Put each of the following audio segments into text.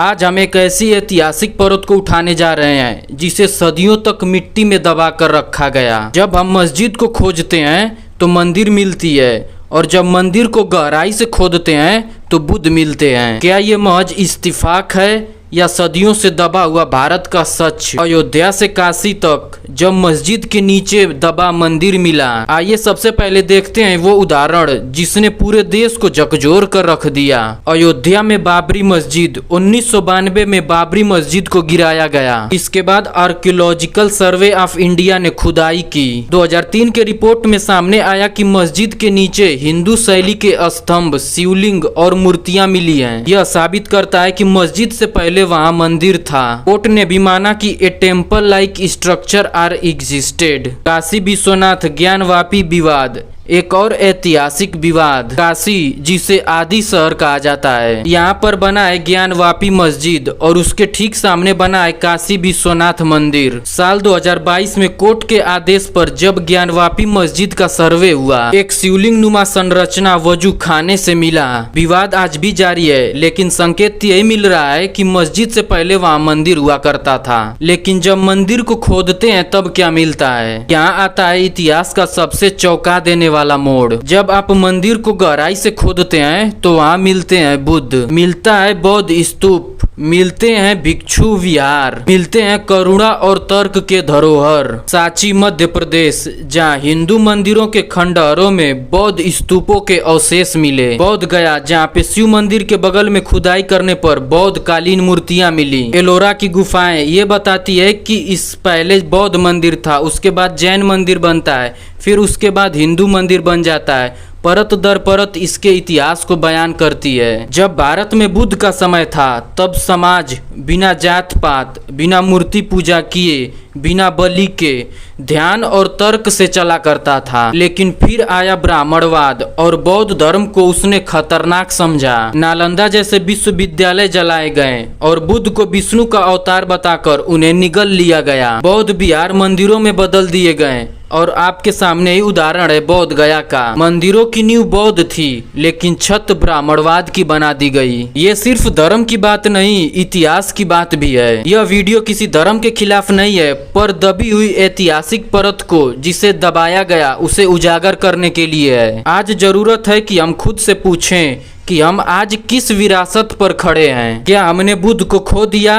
आज हम एक ऐसी ऐतिहासिक परत को उठाने जा रहे हैं जिसे सदियों तक मिट्टी में दबा कर रखा गया। जब हम मस्जिद को खोजते हैं तो मंदिर मिलती है और जब मंदिर को गहराई से खोदते हैं तो बुद्ध मिलते हैं। क्या ये महज इत्तेफाक है या सदियों से दबा हुआ भारत का सच? अयोध्या से काशी तक जब मस्जिद के नीचे दबा मंदिर मिला। आइए सबसे पहले देखते हैं वो उदाहरण जिसने पूरे देश को झकझोर कर रख दिया। अयोध्या में बाबरी मस्जिद 1992 में बाबरी मस्जिद को गिराया गया। इसके बाद आर्कियोलॉजिकल सर्वे ऑफ इंडिया ने खुदाई की। 2003 के रिपोर्ट में सामने आया कि मस्जिद के नीचे हिंदू शैली के स्तंभ, शिवलिंग और मूर्तियां मिली हैं। यह साबित करता है कि मस्जिद से पहले वहां मंदिर था। कोर्ट ने भी माना कि a temple like structure are existed. Kashi Vishwanath Gyanvapi विवाद एक और ऐतिहासिक विवाद। काशी जिसे आदि शहर कहा जाता है, यहाँ पर बना है ज्ञानवापी मस्जिद और उसके ठीक सामने बना है काशी विश्वनाथ मंदिर। साल 2022 में कोर्ट के आदेश पर जब ज्ञानवापी मस्जिद का सर्वे हुआ, एक शिवलिंग नुमा संरचना वजू खाने से मिला। विवाद आज भी जारी है, लेकिन संकेत यही मिल रहा है कि मस्जिद से पहले वहाँ मंदिर हुआ करता था। लेकिन जब मंदिर को खोदते हैं तब क्या मिलता है? यहाँ आता है इतिहास का सबसे चौंका देने वाला मोड़। जब आप मंदिर को गहराई से खोदते हैं तो वहाँ मिलते हैं बुद्ध, मिलता है बौद्ध स्तूप, मिलते हैं भिक्षु विहार, मिलते हैं करुणा और तर्क के धरोहर। सांची मध्य प्रदेश, जहाँ हिंदू मंदिरों के खंडहरों में बौद्ध स्तूपों के अवशेष मिले। बौद्ध गया, जहाँ पे शिव मंदिर के बगल में खुदाई करने पर बौद्ध कालीन मूर्तियां मिली। एलोरा की गुफाएं ये बताती है कि इस पहले बौद्ध मंदिर था, उसके बाद जैन मंदिर बनता है, फिर उसके बाद हिंदू मंदिर बन जाता है। परत दर परत इसके इतिहास को बयान करती है। जब भारत में बुद्ध का समय था तब समाज बिना जात पात, बिना मूर्ति पूजा किए, बिना बलि के ध्यान और तर्क से चला करता था। लेकिन फिर आया ब्राह्मणवाद और बौद्ध धर्म को उसने खतरनाक समझा। नालंदा जैसे विश्वविद्यालय जलाए गए और बुद्ध को विष्णु का अवतार बताकर उन्हें निगल लिया गया। बौद्ध विहार मंदिरों में बदल दिए गए और आपके सामने ही उदाहरण है बौद्ध गया का। मंदिरों की नींव बौद्ध थी लेकिन छत ब्राह्मणवाद की बना दी गई। ये सिर्फ धर्म की बात नहीं, इतिहास की बात भी है। यह वीडियो किसी धर्म के खिलाफ नहीं है, पर दबी हुई ऐतिहासिक परत को जिसे दबाया गया उसे उजागर करने के लिए है। आज जरूरत है कि हम खुद से पूछें कि हम आज किस विरासत पर खड़े हैं। क्या हमने बुद्ध को खो दिया?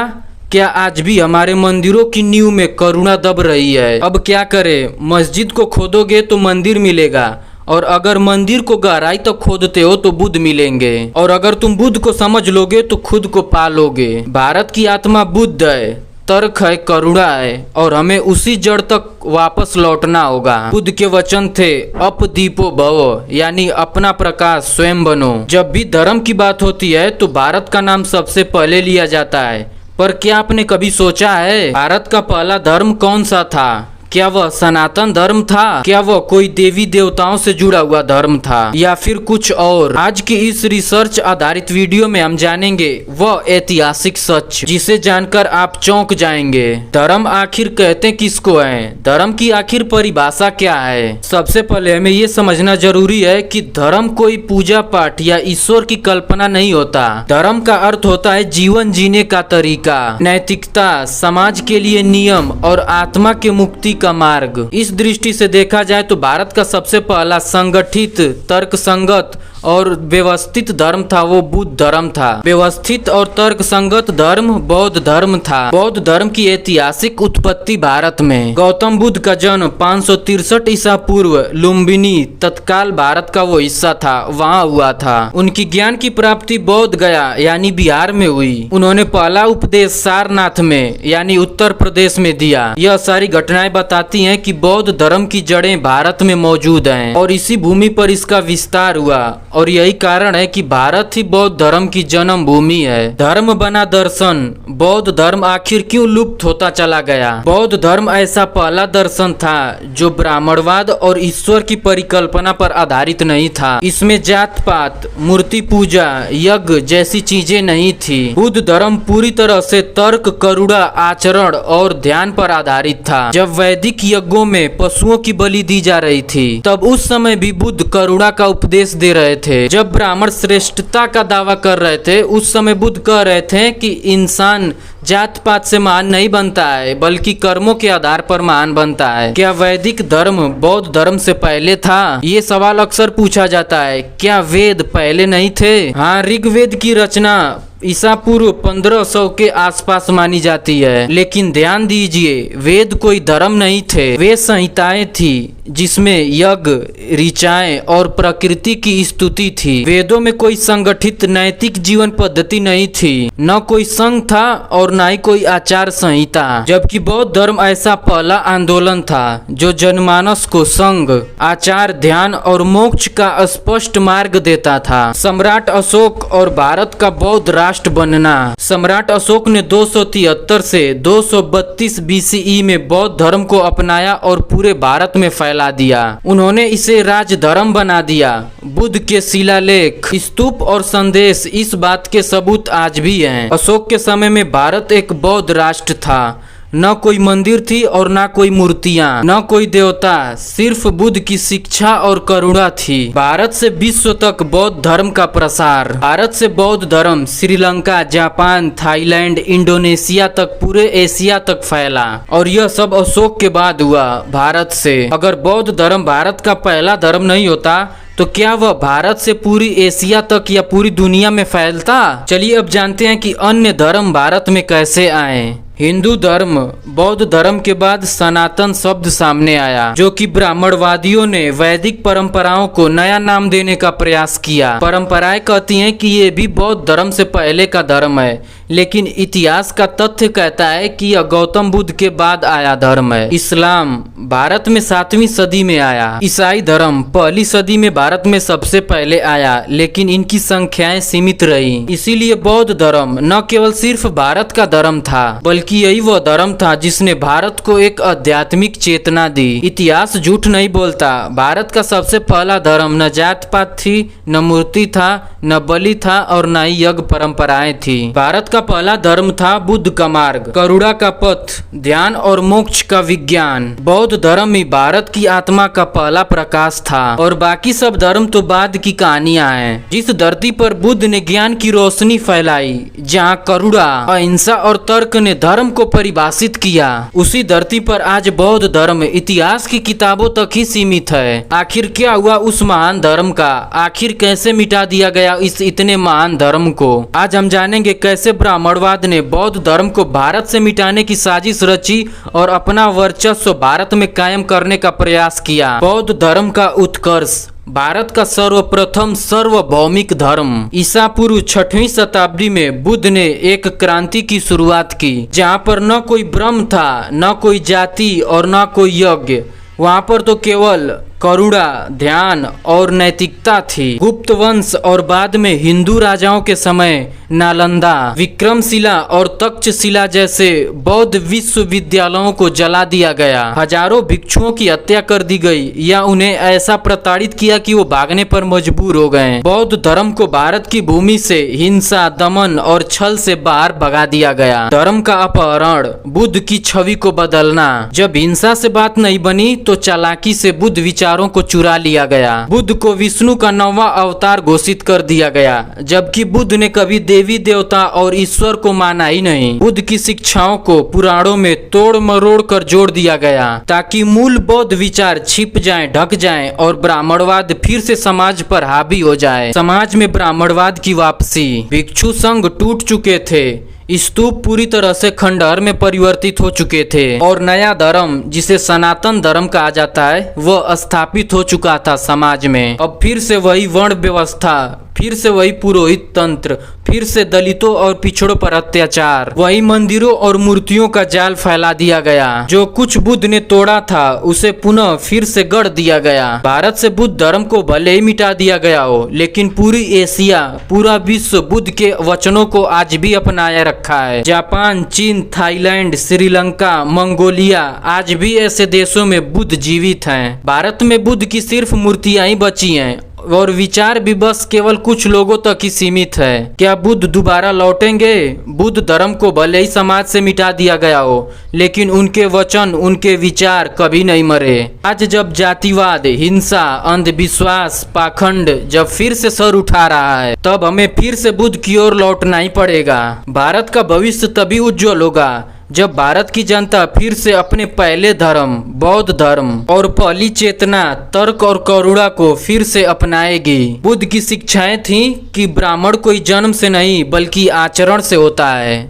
क्या आज भी हमारे मंदिरों की नींव में करुणा दब रही है? अब क्या करें? मस्जिद को खोदोगे तो मंदिर मिलेगा, और अगर मंदिर को गहराई तक खोदते हो तो बुद्ध मिलेंगे, और अगर तुम बुद्ध को समझ लोगे तो खुद को पालोगे। भारत की आत्मा बुद्ध है, तर्क है, करुणा है, और हमें उसी जड़ तक वापस लौटना होगा। बुद्ध के वचन थे अप दीपो भव, यानी अपना प्रकाश स्वयं बनो। जब भी धर्म की बात होती है तो भारत का नाम सबसे पहले लिया जाता है, पर क्या आपने कभी सोचा है भारत का पहला धर्म कौन सा था? क्या वह सनातन धर्म था? क्या वह कोई देवी देवताओं से जुड़ा हुआ धर्म था, या फिर कुछ और? आज की इस रिसर्च आधारित वीडियो में हम जानेंगे वह ऐतिहासिक सच जिसे जानकर आप चौंक जाएंगे। धर्म आखिर कहते किसको है? धर्म की आखिर परिभाषा क्या है? सबसे पहले हमें ये समझना जरूरी है कि धर्म कोई पूजा पाठ या ईश्वर की कल्पना नहीं होता। धर्म का अर्थ होता है जीवन जीने का तरीका, नैतिकता, समाज के लिए नियम और आत्मा के मुक्ति का मार्ग। इस दृष्टि से देखा जाए तो भारत का सबसे पहला संगठित, तर्कसंगत और व्यवस्थित धर्म था वो बुद्ध धर्म था। व्यवस्थित और तर्क संगत धर्म बौद्ध धर्म था। बौद्ध धर्म की ऐतिहासिक उत्पत्ति भारत में। गौतम बुद्ध का जन्म 563 ईसा पूर्व लुम्बिनी, तत्काल भारत का वो हिस्सा था, वहाँ हुआ था। उनकी ज्ञान की प्राप्ति बौद्ध गया यानी बिहार में हुई। उन्होंने पहला उपदेश सारनाथ में यानी उत्तर प्रदेश में दिया। यह सारी घटनाएं बताती हैं कि बौद्ध धर्म की जड़ें भारत में मौजूद हैं और इसी भूमि पर इसका विस्तार हुआ, और यही कारण है कि भारत ही बौद्ध धर्म की जन्म भूमि है। धर्म बना दर्शन। बौद्ध धर्म आखिर क्यों लुप्त होता चला गया? बौद्ध धर्म ऐसा पहला दर्शन था जो ब्राह्मणवाद और ईश्वर की परिकल्पना पर आधारित नहीं था। इसमें जात पात, मूर्ति पूजा, यज्ञ जैसी चीजें नहीं थी। बुद्ध धर्म पूरी तरह से तर्क, करुणा, आचरण और ध्यान पर आधारित था। जब वैदिक यज्ञों में पशुओं की बलि दी जा रही थी तब उस समय भी बुद्ध करुणा का उपदेश दे रहे थे। जब ब्राह्मण श्रेष्ठता का दावा कर रहे थे उस समय बुद्ध कह रहे थे कि इंसान जात पात से महान नहीं बनता है बल्कि कर्मों के आधार पर महान बनता है। क्या वैदिक धर्म बौद्ध धर्म से पहले था? ये सवाल अक्सर पूछा जाता है। क्या वेद पहले नहीं थे? हाँ, ऋग्वेद की रचना ईसा पूर्व 1500 के आसपास मानी जाती है, लेकिन ध्यान दीजिए वेद कोई धर्म नहीं थे, वे संहिताएं थी जिसमें यज्ञ, ऋचाएं और प्रकृति की स्तुति थी। वेदों में कोई संगठित नैतिक जीवन पद्धति नहीं थी, न कोई संघ था और न ही कोई आचार संहिता। जबकि बौद्ध धर्म ऐसा पहला आंदोलन था जो जनमानस को संघ, आचार, ध्यान और मोक्ष का स्पष्ट मार्ग देता था। सम्राट अशोक और भारत का बौद्ध राष्ट्र बनना। सम्राट अशोक ने 273 से 232 बीसीई में बौद्ध धर्म को अपनाया और पूरे भारत में फैला दिया। उन्होंने इसे राज धर्म बना दिया। बुद्ध के शिलालेख, स्तूप और संदेश इस बात के सबूत आज भी हैं। अशोक के समय में भारत एक बौद्ध राष्ट्र था। न कोई मंदिर थी और न कोई मूर्तियां, न कोई देवता, सिर्फ बुद्ध की शिक्षा और करुणा थी। भारत से विश्व तक बौद्ध धर्म का प्रसार। भारत से बौद्ध धर्म श्रीलंका, जापान, थाईलैंड, इंडोनेशिया तक, पूरे एशिया तक फैला और यह सब अशोक के बाद हुआ। भारत से अगर बौद्ध धर्म भारत का पहला धर्म नहीं होता तो क्या वह भारत से पूरी एशिया तक या पूरी दुनिया में फैलता? चलिए अब जानते हैं कि अन्य धर्म भारत में कैसे आए। हिंदू धर्म। बौद्ध धर्म के बाद सनातन शब्द सामने आया, जो कि ब्राह्मणवादियों ने वैदिक परंपराओं को नया नाम देने का प्रयास किया। परंपराएं कहती हैं कि ये भी बौद्ध धर्म से पहले का धर्म है, लेकिन इतिहास का तथ्य कहता है कि यह गौतम बुद्ध के बाद आया धर्म है। इस्लाम भारत में 7वीं सदी में आया। ईसाई धर्म पहली सदी में भारत में सबसे पहले आया, लेकिन इनकी संख्याएं सीमित रही। इसीलिए बौद्ध धर्म न केवल सिर्फ भारत का धर्म था, बल्कि यही वह धर्म था जिसने भारत को एक आध्यात्मिक चेतना दी। इतिहास झूठ नहीं बोलता। भारत का सबसे पहला धर्म न जात पात थी, न मूर्ति था, न बलि था और न ही यज्ञ परंपराएं थी। भारत का पहला धर्म था बुद्ध का मार्ग, करुणा का पथ, ध्यान और मोक्ष का विज्ञान। बौद्ध धर्म ही भारत की आत्मा का पहला प्रकाश था और बाकी सब धर्म तो बाद की कहानियां हैं। जिस धरती पर बुद्ध ने ज्ञान की रोशनी फैलाई, जहां करुणा, अहिंसा और तर्क ने धर्म को परिभाषित किया, उसी धरती पर आज बौद्ध धर्म इतिहास की किताबों तक ही सीमित है। आखिर क्या हुआ उस महान धर्म का? आखिर कैसे मिटा दिया गया इस इतने महान धर्म को? आज हम जानेंगे कैसे ब्राह्मणवाद ने बौद्ध धर्म को भारत से मिटाने की साजिश रची और अपना वर्चस्व भारत में कायम करने का प्रयास किया। बौद्ध धर्म का उत्कर्ष। भारत का सर्वप्रथम सार्वभौमिक धर्म। ईसा पूर्व 6वीं शताब्दी में बुद्ध ने एक क्रांति की शुरुआत की, जहाँ पर न कोई ब्रह्म था, न कोई जाति और न कोई यज्ञ। वहाँ पर तो केवल करुणा, ध्यान और नैतिकता थी। गुप्त वंश और बाद में हिंदू राजाओं के समय नालंदा, विक्रमशिला और तक्षशिला जैसे बौद्ध विश्वविद्यालयों को जला दिया गया। हजारों भिक्षुओं की हत्या कर दी गई या उन्हें ऐसा प्रताड़ित किया कि वो भागने पर मजबूर हो गए। बौद्ध धर्म को भारत की भूमि से हिंसा, दमन और छल से बाहर भगा दिया गया। धर्म का अपहरण, बुद्ध की छवि को बदलना। जब हिंसा से बात नहीं बनी तो चालाकी से बुद्ध विचारों को चुरा लिया गया। बुद्ध को विष्णु का 9वां अवतार घोषित कर दिया गया, जबकि बुद्ध ने कभी देवी देवता और ईश्वर को माना ही नहीं। बुद्ध की शिक्षाओं को पुराणों में तोड़ मरोड़ कर जोड़ दिया गया ताकि मूल बौद्ध विचार छिप जाएं, ढक जाएं और ब्राह्मणवाद फिर से समाज पर हावी हो जाए। समाज में ब्राह्मणवाद की वापसी। भिक्षु संघ टूट चुके थे, स्तूप पूरी तरह से खंडहर में परिवर्तित हो चुके थे और नया धर्म, जिसे सनातन धर्म कहा जाता है, वह स्थापित हो चुका था समाज में। अब फिर से वही वर्ण व्यवस्था, फिर से वही पुरोहित तंत्र, फिर से दलितों और पिछड़ों पर अत्याचार, वही मंदिरों और मूर्तियों का जाल फैला दिया गया। जो कुछ बुद्ध ने तोड़ा था उसे पुनः फिर से गढ़ दिया गया। भारत से बुद्ध धर्म को भले ही मिटा दिया गया हो, लेकिन पूरी एशिया, पूरा विश्व बुद्ध के वचनों को आज भी अपनाया रखा है। जापान, चीन, थाईलैंड, श्रीलंका, मंगोलिया, आज भी ऐसे देशों में बुद्ध जीवित हैं। भारत में बुद्ध की सिर्फ मूर्तियां ही बची हैं और विचार भी बस केवल कुछ लोगों तक ही सीमित है। क्या बुद्ध दोबारा लौटेंगे? बुद्ध धर्म को भले ही समाज से मिटा दिया गया हो, लेकिन उनके वचन, उनके विचार कभी नहीं मरे। आज जब जातिवाद, हिंसा, अंधविश्वास, पाखंड जब फिर से सर उठा रहा है, तब हमें फिर से बुद्ध की ओर लौटना ही पड़ेगा। भारत का भविष्य तभी उज्जवल होगा जब भारत की जनता फिर से अपने पहले धर्म, बौद्ध धर्म और पहली चेतना, तर्क और करुणा को फिर से अपनाएगी। बुद्ध की शिक्षाएं थी कि ब्राह्मण कोई जन्म से नहीं बल्कि आचरण से होता है।